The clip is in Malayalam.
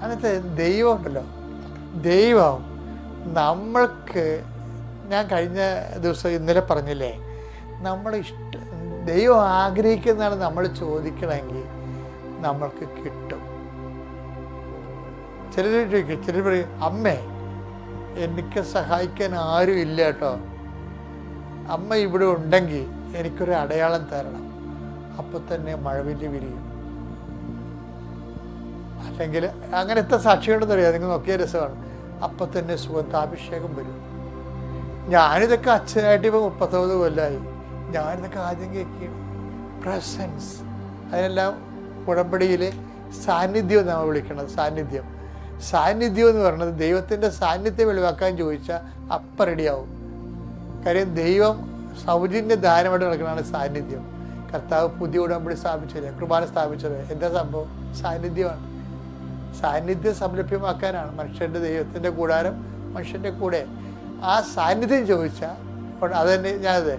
എന്നിട്ട് ദൈവം ഉണ്ടല്ലോ, ദൈവം നമ്മൾക്ക്, ഞാൻ കഴിഞ്ഞ ദിവസം ഇന്നലെ പറഞ്ഞില്ലേ, ദൈവം ആഗ്രഹിക്കുന്നതാണ് നമ്മൾ ചോദിക്കണമെങ്കിൽ നമ്മൾക്ക് കിട്ടും. ചിലർ ചോദിക്കും, ചിലർ പറയും, അമ്മേ എനിക്ക് സഹായിക്കാൻ ആരും ഇല്ല കേട്ടോ, അമ്മ ഇവിടെ ഉണ്ടെങ്കിൽ എനിക്കൊരു അടയാളം തരണം, അപ്പോൾ തന്നെ മഴവില്ല് വിരിയും. അല്ലെങ്കിൽ അങ്ങനത്തെ സാക്ഷികളുണ്ടെന്ന് അറിയാം, നിങ്ങൾ നോക്കിയ രസമാണ്. അപ്പം തന്നെ സുഗന്ധാഭിഷേകം വരും. ഞാനിതൊക്കെ അച്ഛനായിട്ട് ഇപ്പോൾ 39 കൊല്ലമായി, ഞാനിതൊക്കെ ആദ്യം കേൾക്കുകയാണ്. പ്രസൻസ്, അതിനെല്ലാം ഉടമ്പടിയിലെ സാന്നിധ്യം എന്നാണ് വിളിക്കുന്നത്. സാന്നിധ്യം എന്ന് പറയുന്നത് ദൈവത്തിൻ്റെ സാന്നിധ്യം വെളിവാക്കാൻ ചോദിച്ചാൽ അപ്പം റെഡിയാവും. കാര്യം ദൈവം സൗജന്യ ദാനമായിട്ട് നടക്കുന്നതാണ് സാന്നിധ്യം. കർത്താവ് പുതിയ ഉടമ്പടി സ്ഥാപിച്ചത്, കുർബാന സ്ഥാപിച്ചത് എന്താ സംഭവം? സാന്നിധ്യമാണ്. സാന്നിധ്യം സംലഭ്യമാക്കാനാണ്. മനുഷ്യൻ്റെ ദൈവത്തിൻ്റെ കൂടാരം മനുഷ്യൻ്റെ കൂടെ. ആ സാന്നിധ്യം ചോദിച്ചാൽ അത് തന്നെ ഞാനത്